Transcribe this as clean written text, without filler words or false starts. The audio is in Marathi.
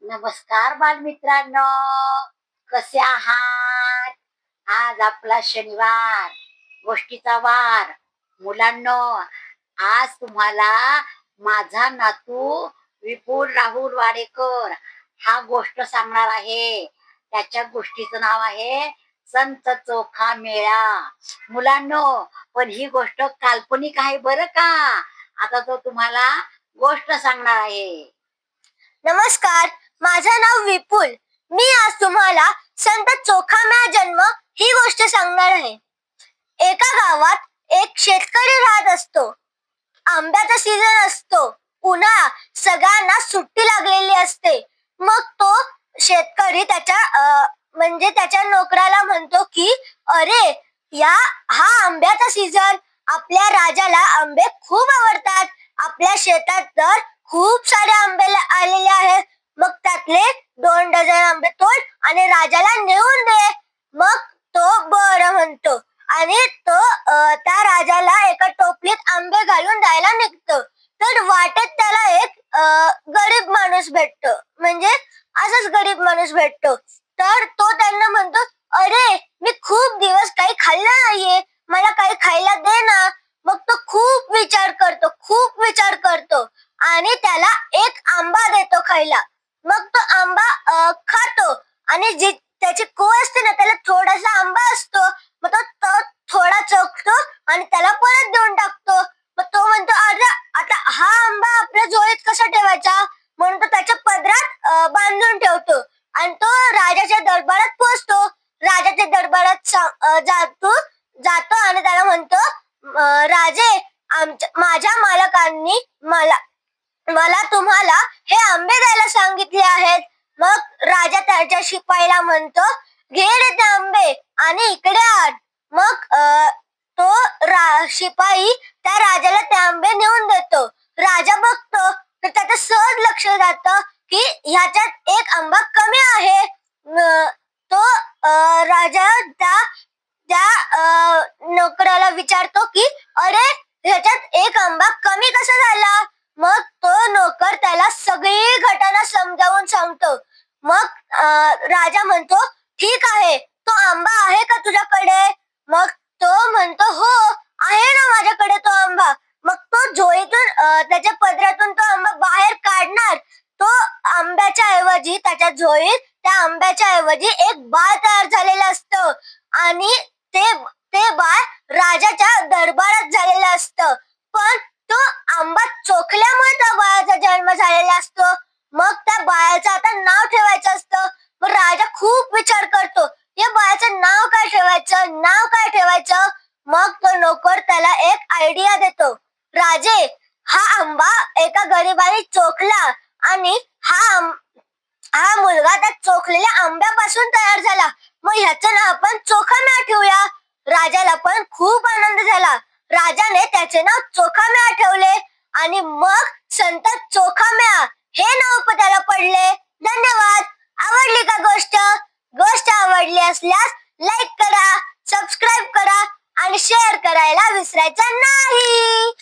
नमस्कार बालमित्रांनो, कसे आहात? आज आपला शनिवार, गोष्टीचा वार. मुलांनो, आज तुम्हाला माझा नातू विपुल राहुल वाडेकर हा गोष्ट सांगणार आहे. त्याच्या गोष्टीचं नाव आहे संत चोखा मेळा. मुलांनो, पण ही गोष्ट काल्पनिक आहे बरं का. आता तो तुम्हाला गोष्ट सांगणार आहे. नमस्कार, माझं नाव विपुल. मी आज तुम्हाला संत चोखामेळा जन्म ही गोष्ट सांगणार आहे. एका गावात एक शेतकरी राहत असतो. आंब्याचा सीझन असतो. उन्हाळा, सगळ्यांना सुट्टी लागलेली असते. मग तो शेतकरी त्याच्या नोकराला म्हणतो की अरे, हा आंब्याचा सीझन, आपल्या राजाला आंबे खूप आवडतात. आपल्या शेतात तर खूप सारे आंबे आलेले आहेत. मग त्यातले 2 डझन आंबे तोड आणि राजाला नेऊन दे. मग तो बरं म्हणतो आणि तो त्या राजाला एका टोपलीत आंबे घालून द्यायला निघतो. तर वाटेत त्याला एक गरीब माणूस भेटतो. म्हणजे असाच गरीब माणूस भेटतो. तर तो त्यांना म्हणतो, अरे, मी खूप दिवस काही खाल्लं नाहीये, मला काही खायला दे ना. मग तो खूप विचार करतो आणि त्याला एक आंबा देतो खायला. मग तो आंबा खातो आणि जी त्याची को असते ना, त्याला थोडासा आंबा असतो. मग तो थोडा चोखतो आणि त्याला परत देऊन टाकतो. मग तो म्हणतो, अरे, आता हा आंबा आपल्या झोळीत कसा ठेवायचा, म्हणून तो त्याच्या पदरात बांधून ठेवतो आणि तो राजाच्या दरबारात पोहोचतो. राजाच्या दरबारात जातो आणि त्याला म्हणतो, राजे, माझ्या मालकांनी मला तुम्हाला हे आंबे द्यायला सांगितले आहेत. मग राजा त्याच्या शिपाईला म्हणतो, घे रे ते आंबे आणि इकडे आण. मग तो शिपाई त्या राजाला ते आंबे नेऊन देतो. राजा बघतो तर त्याचं सहज लक्ष जातं की ह्याच्यात एक आंबा कमी आहे. तो राजा त्या नोकराला विचारतो की अरे, ह्याच्यात एक आंबा कमी कसा झाला. मग तो नोकर त्याला सगळी घटना समजावून सांगतो. मग राजा म्हणतो, ठीक आहे, तो आंबा आहे का तुझ्याकडे. मग तो म्हणतो, हो, आहे ना माझ्याकडे तो आंबा. मग तो झोळीतून त्याच्या पदरातून तो आंबा बाहेर काढणार. तो त्याच्या झोळीत त्या आंब्याच्या ऐवजी एक बाळ तयार झालेलं असतं आणि ते बाळ राजाच्या दरबारात झालेलं असतं. पण तो आंबा चोखल्यामुळे त्या बाळाचा जन्म झालेला असतो. मग त्या बाळाचं आता नाव ठेवायचं असतं. मग राजा खूप विचार करतो, या बाळाचं नाव काय ठेवायचं. मग तो नोकर त्याला एक आयडिया देतो, राजे, हा आंबा एका गरिबाने चोखला आणि हा मुलगा त्या चोखलेल्या आंब्यापासून तयार झाला. मग ह्याचं नाव आपण चोखामेळा ठेवूया. राजाला पण खूप आनंद झाला. राजाने त्याचे नाव चोखामेळा ठेवले आणि मग संत चोखामेळा हे नाव त्याला पडले. धन्यवाद. आवडली का गोष्ट आवडली असल्यास लाईक करा, सबस्क्राईब करा आणि शेअर करायला विसरायचं नाही.